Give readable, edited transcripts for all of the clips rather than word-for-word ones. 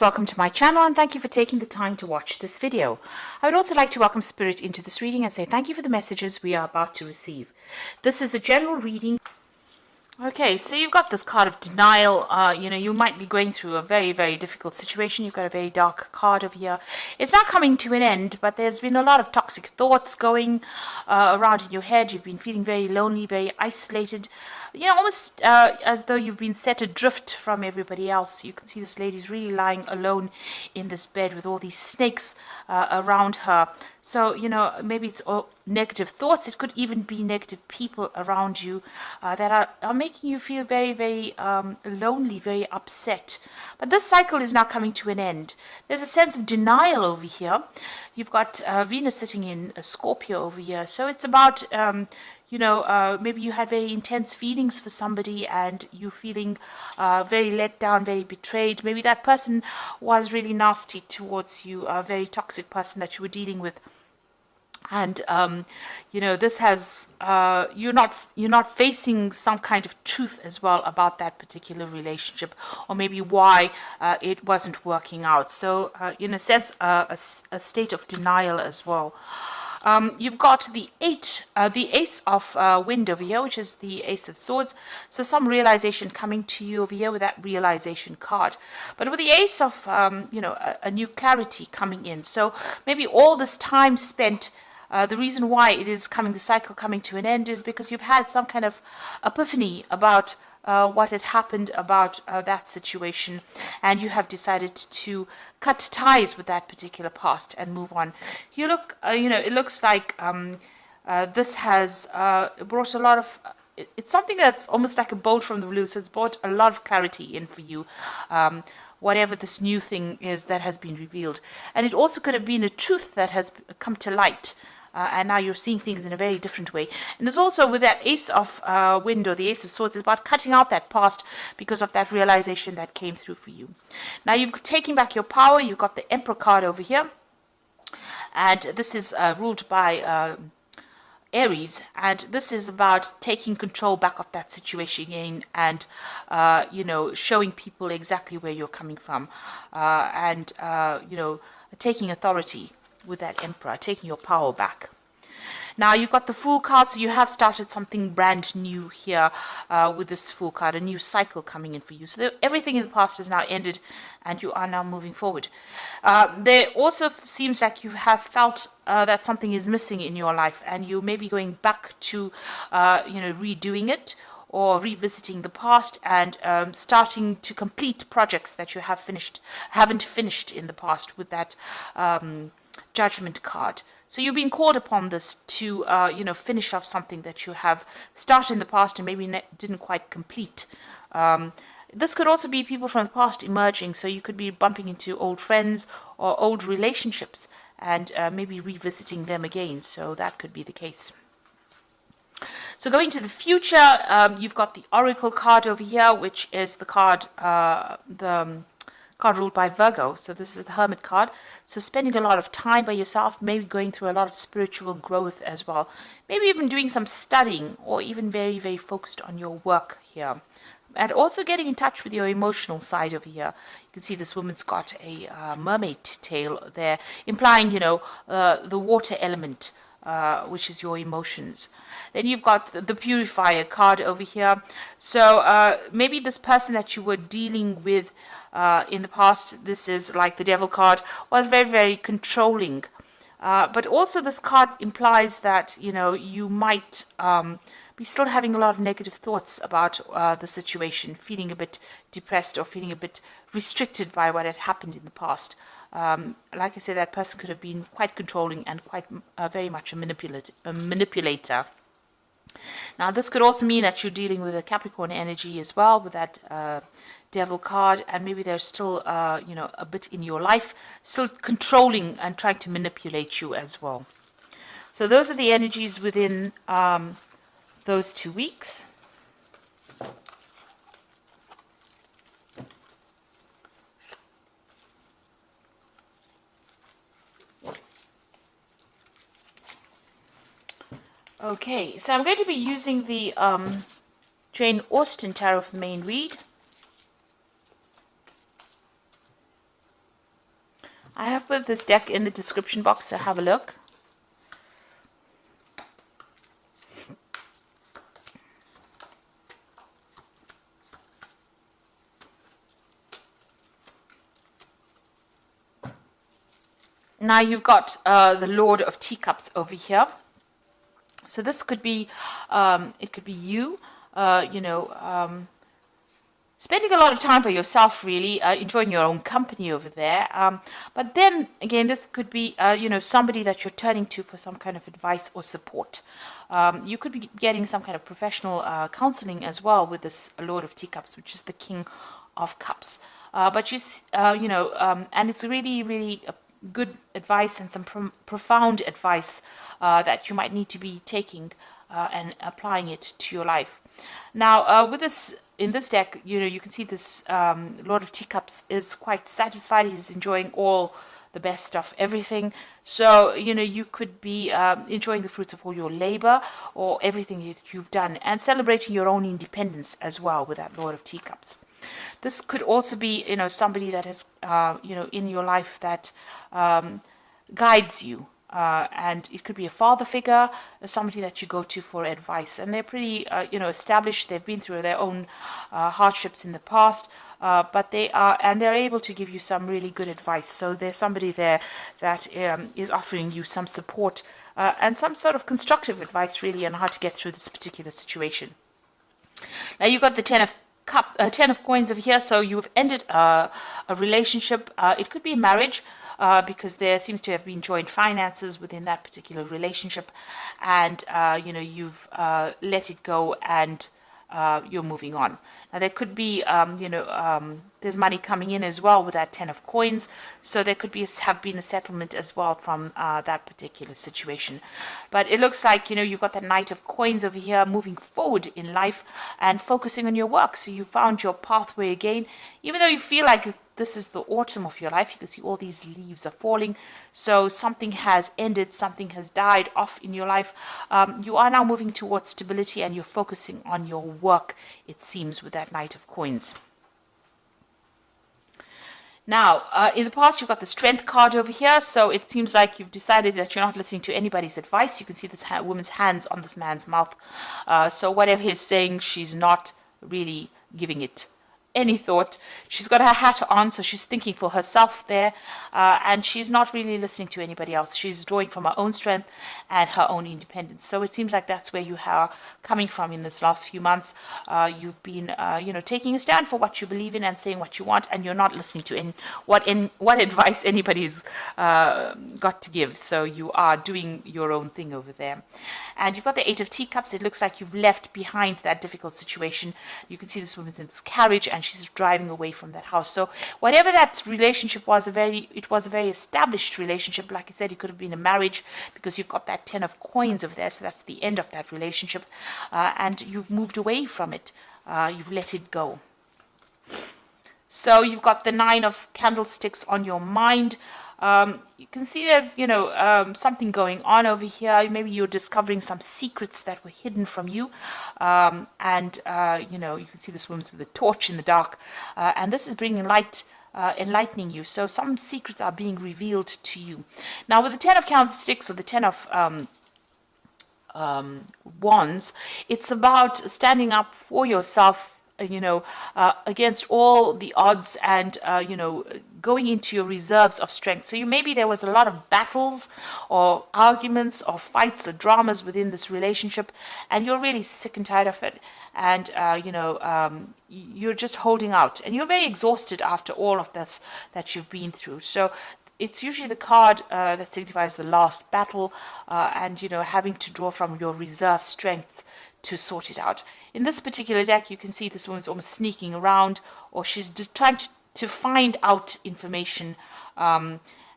Welcome to my channel and thank you for taking the time to watch this video. I would also like to welcome Spirit into this reading and say thank you for the messages we are about to receive. This is a general reading. Okay, so you've got this card of denial. You might be going through a very, very difficult situation. You've got a very dark card over here. It's not coming to an end, but there's been a lot of toxic thoughts going around in your head. You've been feeling very lonely, very isolated. Almost as though you've been set adrift from everybody else. You can see this lady's really lying alone in this bed with all these snakes around her. So, maybe it's all negative thoughts. It could even be negative people around you that are making you feel very, very lonely, very upset. But this cycle is now coming to an end. There's a sense of denial over here. You've got Venus sitting in Scorpio over here. So it's about, maybe you had very intense feelings for somebody and you're feeling very let down, very betrayed. Maybe that person was really nasty towards you, a very toxic person that you were dealing with. And this has you're not facing some kind of truth as well about that particular relationship, or maybe why it wasn't working out. So in a sense, a state of denial as well. You've got the Ace of Wind over here, which is the Ace of Swords. So some realization coming to you over here with that realization card. But with the Ace of, a new clarity coming in. So maybe all this time spent, the reason why it is the cycle coming to an end is because you've had some kind of epiphany about what had happened about that situation, and you have decided to cut ties with that particular past and move on. It looks like this has brought a lot of, it's something that's almost like a bolt from the blue, so it's brought a lot of clarity in for you. Whatever this new thing is that has been revealed. And it also could have been a truth that has come to light. And now you're seeing things in a very different way. And there's also with that Ace of Wind or the Ace of Swords, it's about cutting out that past because of that realization that came through for you. Now you've taken back your power. You've got the Emperor card over here. And this is ruled by Aries, and this is about taking control back of that situation again and showing people exactly where you're coming from, and taking authority with that Emperor, taking your power back. Now you've got the Fool card, so you have started something brand new here with this Fool card, a new cycle coming in for you. So everything in the past has now ended and you are now moving forward. There also seems like you have felt that something is missing in your life and you may be going back to, redoing it or revisiting the past and starting to complete projects that you haven't finished in the past with that Judgment card. So you've been called upon this to, finish off something that you have started in the past and maybe didn't quite complete. This could also be people from the past emerging, so you could be bumping into old friends or old relationships and maybe revisiting them again. So that could be the case. So going to the future, you've got the Oracle card over here, which is the card, card ruled by Virgo. So this is the Hermit card. So spending a lot of time by yourself, maybe going through a lot of spiritual growth as well. Maybe even doing some studying or even very, very focused on your work here. And also getting in touch with your emotional side over here. You can see this woman's got a mermaid tail there, implying, the water element, which is your emotions. Then you've got the Purifier card over here. So maybe this person that you were dealing with in the past, this is like the Devil card, was very, very controlling. But also this card implies that, you might be still having a lot of negative thoughts about the situation, feeling a bit depressed or feeling a bit restricted by what had happened in the past. Like I said, that person could have been quite controlling and quite very much a manipulator. Now, this could also mean that you're dealing with a Capricorn energy as well with that Devil card, and maybe there's still, a bit in your life, still controlling and trying to manipulate you as well. So those are the energies within those 2 weeks. Okay, so I'm going to be using the Jane Austen Tarot for the main read. I have put this deck in the description box, so have a look. Now you've got the Lord of Teacups over here. So this could be, it could be you, spending a lot of time by yourself, really, enjoying your own company over there. But then again, this could be, somebody that you're turning to for some kind of advice or support. You could be getting some kind of professional counseling as well with this Lord of Teacups, which is the King of Cups. But and it's really, really good advice and some profound advice that you might need to be taking and applying it to your life. Now, with this, in this deck, you can see this Lord of Teacups is quite satisfied. He's enjoying all the best of everything. So, you could be enjoying the fruits of all your labor or everything that you've done and celebrating your own independence as well with that Lord of Teacups. This could also be, somebody that is, in your life that guides you. And it could be a father figure, somebody that you go to for advice. And they're pretty, established. They've been through their own hardships in the past, but they're able to give you some really good advice. So there's somebody there that is offering you some support and some sort of constructive advice, really, on how to get through this particular situation. Now you've got the Ten of Coins over here. So you've ended a relationship. It could be a marriage. Because there seems to have been joint finances within that particular relationship, and you've let it go and you're moving on. Now there could be there's money coming in as well with that Ten of Coins, so there could have been a settlement as well from that particular situation. But it looks like you've got that Knight of Coins over here, moving forward in life and focusing on your work. So you found your pathway again, even though you feel like this is the autumn of your life. You can see all these leaves are falling. So something has ended, something has died off in your life. You are now moving towards stability and you're focusing on your work, it seems, with that Knight of Coins. Now, in the past, you've got the Strength card over here. So it seems like you've decided that you're not listening to anybody's advice. You can see this woman's hands on this man's mouth. So whatever he's saying, she's not really giving it any thought. She's got her hat on, so she's thinking for herself there, and she's not really listening to anybody else. She's drawing from her own strength and her own independence. So it seems like that's where you are coming from in this last few months. You've been taking a stand for what you believe in and saying what you want, and you're not listening to what advice anybody's got to give. So you are doing your own thing over there. And you've got the Eight of Teacups. It looks like you've left behind that difficult situation. You can see this woman's in this carriage and she's driving away from that house. So whatever that relationship was, it was a very established relationship. Like I said, it could have been a marriage because you've got that Ten of Coins over there. So that's the end of that relationship. And you've moved away from it. You've let it go. So you've got the Nine of Candlesticks on your mind. You can see there's, something going on over here. Maybe you're discovering some secrets that were hidden from you. You can see this woman's with a torch in the dark. And this is bringing light, enlightening you. So some secrets are being revealed to you. Now, with the Ten of Candlesticks or the Ten of Wands, it's about standing up for yourself, against all the odds and, going into your reserves of strength. So maybe there was a lot of battles or arguments or fights or dramas within this relationship, and you're really sick and tired of it. And, you're just holding out. And you're very exhausted after all of this that you've been through. So it's usually the card that signifies the last battle and, having to draw from your reserve strengths to sort it out. In this particular deck, you can see this woman's almost sneaking around, or she's just trying to find out information.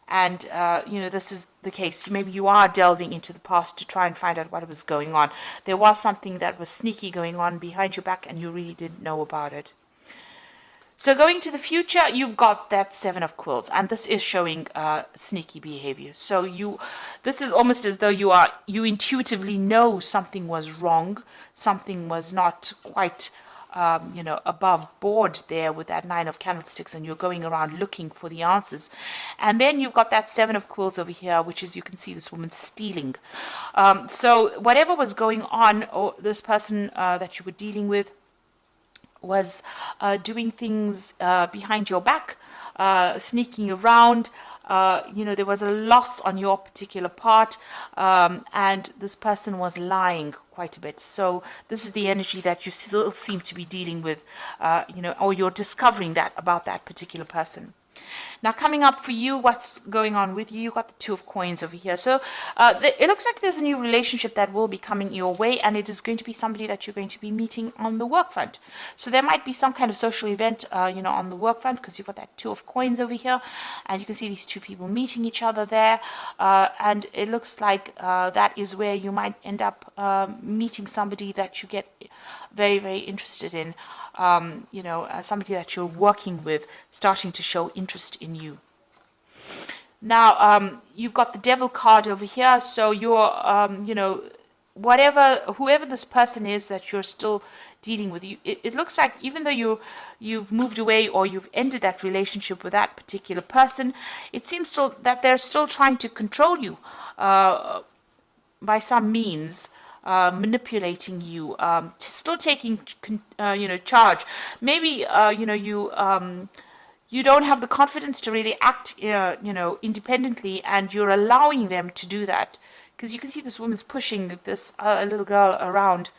This is the case. Maybe you are delving into the past to try and find out what was going on. There was something that was sneaky going on behind your back, and you really didn't know about it. So going to the future, you've got that Seven of Quills, and this is showing sneaky behavior. So this is almost as though you intuitively know something was wrong, something was not quite you know, above board there with that 9 of candlesticks, and you're going around looking for the answers. And then you've got that 7 of quills over here, which is, you can see this woman stealing. So whatever was going on, or this person that you were dealing with was doing things behind your back, sneaking around. You know, there was a loss on your particular part, and this person was lying quite a bit. So this is the energy that you still seem to be dealing with, you know, or you're discovering that about that particular person. Now, coming up for you, what's going on with you? You've got the 2 of coins over here. So it looks like there's a new relationship that will be coming your way, and it is going to be somebody that you're going to be meeting on the work front. So there might be some kind of social event, you know, on the work front, because you've got that 2 of coins over here, and you can see these 2 people meeting each other there. And it looks like that is where you might end up meeting somebody that you get very, very interested in. You know, somebody that you're working with starting to show interest in you. Now, you've got the Devil card over here, so you're, you know, whoever this person is that you're still dealing with, it looks like even though you've moved away or you've ended that relationship with that particular person, it seems still that they're still trying to control you by some means. Manipulating you, still taking you know, charge. Maybe you know, you don't have the confidence to really act you know, independently, and you're allowing them to do that, because you can see this woman's pushing this little girl around,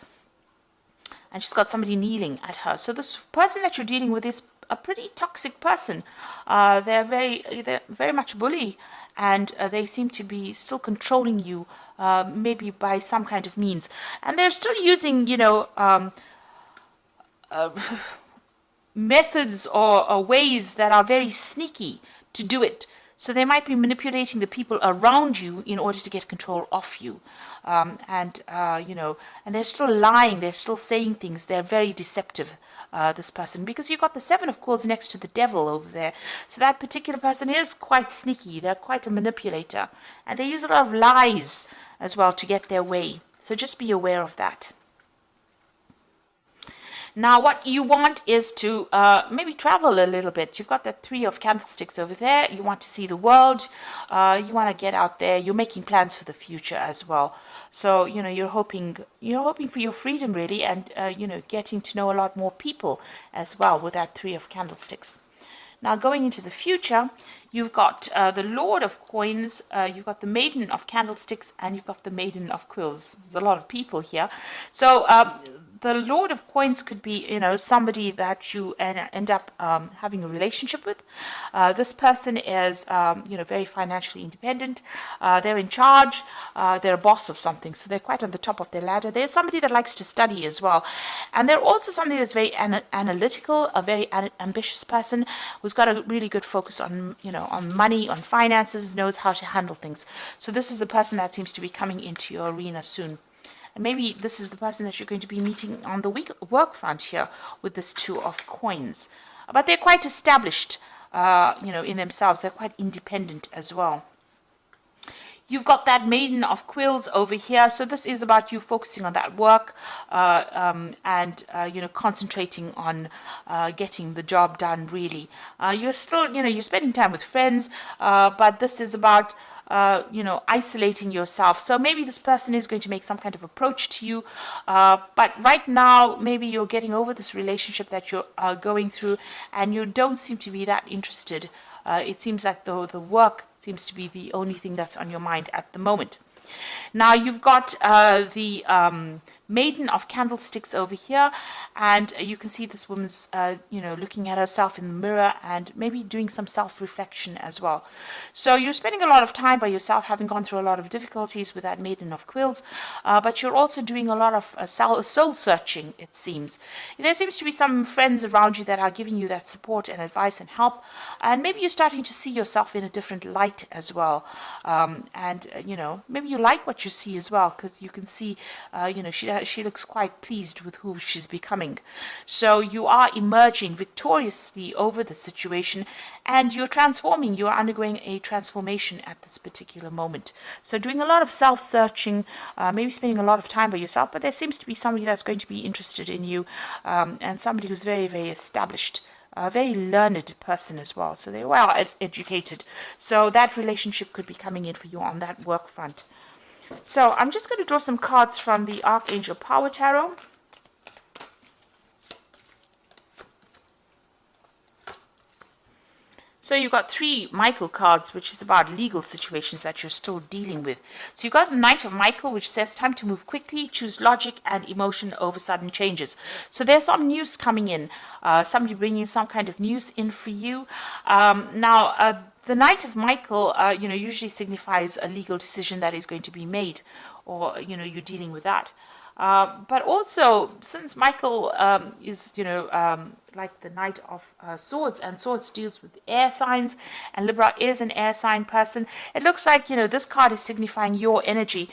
and she's got somebody kneeling at her. So this person that you're dealing with is a pretty toxic person. They're very much bully, and they seem to be still controlling you, maybe by some kind of means. And they're still using, you know, methods or ways that are very sneaky to do it. So they might be manipulating the people around you in order to get control of you. You know, and they're still lying, they're still saying things, they're very deceptive, this person, because you've got the 7 of coins next to the Devil over there. So that particular person is quite sneaky, they're quite a manipulator, and they use a lot of lies as well to get their way. So just be aware of that. Now, what you want is to maybe travel a little bit. You've got the 3 of candlesticks over there. You want to see the world. You want to get out there. You're making plans for the future as well. So, you know, you're hoping for your freedom, really, and, you know, getting to know a lot more people as well with that 3 of candlesticks. Now, going into the future, you've got the Lord of Coins, you've got the Maiden of Candlesticks, and you've got the Maiden of Quills. There's a lot of people here. So, the Lord of Coins could be, you know, somebody that you end up having a relationship with. This person is, you know, very financially independent. They're in charge. They're a boss of something, so they're quite on the top of their ladder. They're somebody that likes to study as well. And they're also somebody that's very analytical, a very ambitious person who's got a really good focus on, you know, on money, on finances, knows how to handle things. So this is a person that seems to be coming into your arena soon. And maybe this is the person that you're going to be meeting on the work front here with this 2 of coins. But they're quite established, you know, in themselves. They're quite independent as well. You've got that Maiden of Quills over here. So this is about you focusing on that work and, you know, concentrating on getting the job done, really. You're still, you know, you're spending time with friends, but this is about you know, isolating yourself. So maybe this person is going to make some kind of approach to you, but right now maybe you're getting over this relationship that you're going through, and you don't seem to be that interested. It seems like the work seems to be the only thing that's on your mind at the moment. Now you've got the Maiden of Candlesticks over here, and you can see this woman's, you know, looking at herself in the mirror and maybe doing some self-reflection as well. So you're spending a lot of time by yourself, having gone through a lot of difficulties with that Maiden of Quills, but you're also doing a lot of soul-searching, it seems. There seems to be some friends around you that are giving you that support and advice and help, and maybe you're starting to see yourself in a different light as well. You know, maybe you like what you see as well, because you can see, you know, she she looks quite pleased with who she's becoming. So you are emerging victoriously over the situation, and you're transforming. You're undergoing a transformation at this particular moment. So doing a lot of self-searching, maybe spending a lot of time by yourself, but there seems to be somebody that's going to be interested in you, and somebody who's very, very established, a very learned person as well. So they're well educated. So that relationship could be coming in for you on that work front. So I'm just going to draw some cards from the Archangel Power Tarot. So you've got 3 Michael cards, which is about legal situations that you're still dealing with. So you've got the Knight of Michael, which says time to move quickly, choose logic and emotion over sudden changes. So there's some news coming in, somebody bringing some kind of news in for you. The Knight of Michael, usually signifies a legal decision that is going to be made, or, you're dealing with that. But also, since Michael is, like the Knight of Swords, and Swords deals with air signs, and Libra is an air sign person, it looks like, this card is signifying your energy.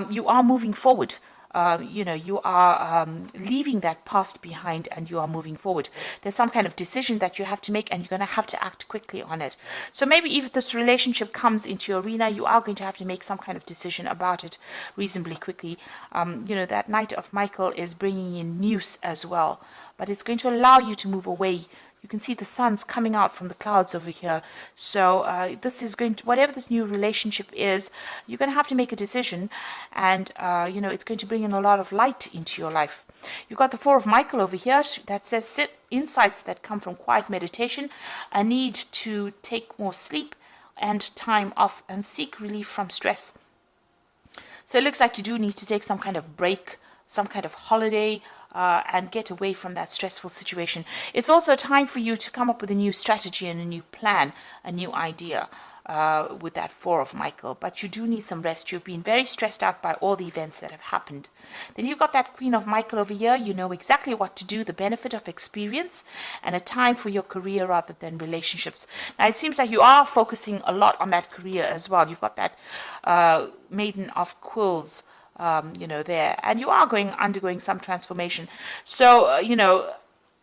You are moving forward. You are leaving that past behind, and you are moving forward. There's some kind of decision that you have to make, and you're going to have to act quickly on it. So maybe if this relationship comes into your arena, you are going to have to make some kind of decision about it reasonably quickly. That Knight of Michael is bringing in news as well, but it's going to allow you to move away. You can see the sun's coming out from the clouds over here. So this is going to, whatever this new relationship is, you're going to have to make a decision, and it's going to bring in a lot of light into your life. You've got the Four of Michael over here that says insights that come from quiet meditation, a need to take more sleep and time off, and seek relief from stress. So it looks like you do need to take some kind of break, some kind of holiday, and get away from that stressful situation. It's also time for you to come up with a new strategy and a new plan, a new idea with that Four of Michael. But you do need some rest. You've been very stressed out by all the events that have happened. Then you've got that Queen of Michael over here. You know exactly what to do, the benefit of experience, and a time for your career rather than relationships. Now, it seems like you are focusing a lot on that career as well. You've got that Maiden of Quills, there, and you are undergoing some transformation. So,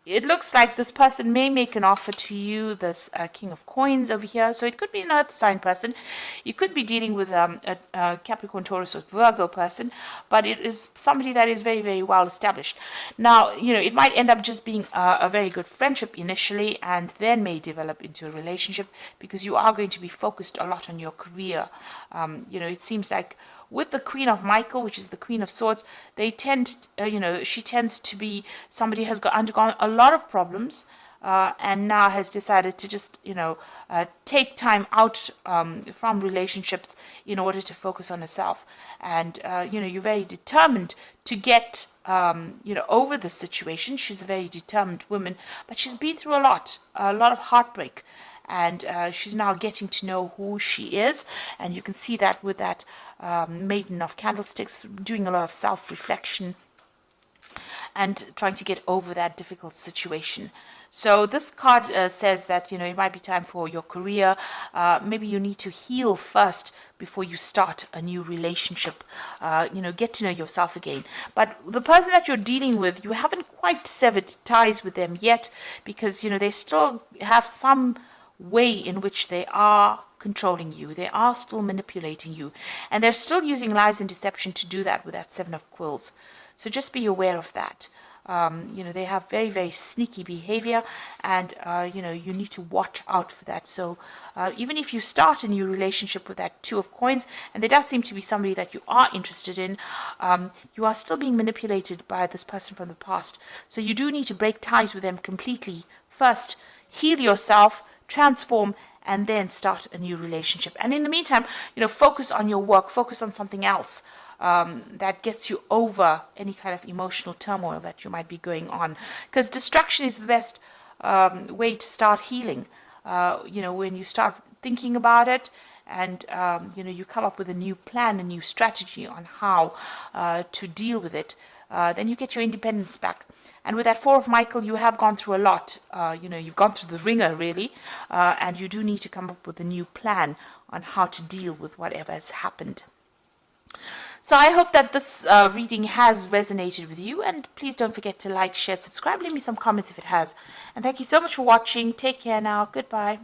it looks like this person may make an offer to you, this King of Coins over here. So it could be an earth sign person. You could be dealing with a Capricorn, Taurus, or Virgo person, but it is somebody that is very, very well established. Now, it might end up just being a very good friendship initially, and then may develop into a relationship, because you are going to be focused a lot on your career. It seems like with the Queen of Michael, which is the Queen of Swords, they tend, she tends to be somebody who has undergone a lot of problems, and now has decided to just, take time out from relationships in order to focus on herself. And, you're very determined to get, over the situation. She's a very determined woman, but she's been through a lot of heartbreak. And she's now getting to know who she is, and you can see that with that Maiden of Candlesticks, doing a lot of self-reflection and trying to get over that difficult situation. So this card says that, it might be time for your career. Maybe you need to heal first before you start a new relationship. Get to know yourself again. But the person that you're dealing with, you haven't quite severed ties with them yet, because, they still have some way in which they are controlling you. They are still manipulating you, and they're still using lies and deception to do that with that Seven of Quills. So just be aware of that. They have very, very sneaky behavior, and you need to watch out for that. So even if you start a new relationship with that Two of Coins, and there does seem to be somebody that you are interested in, you are still being manipulated by this person from the past. So you do need to break ties with them completely first. Heal yourself, transform, and then start a new relationship. And in the meantime, focus on your work, focus on something else that gets you over any kind of emotional turmoil that you might be going on. Because distraction is the best way to start healing. When you start thinking about it, and you come up with a new plan, a new strategy on how to deal with it, then you get your independence back. And with that Four of Michael, you have gone through a lot. You've gone through the ringer, really. And you do need to come up with a new plan on how to deal with whatever has happened. So I hope that this reading has resonated with you, and please don't forget to like, share, subscribe, leave me some comments if it has. And thank you so much for watching. Take care now. Goodbye.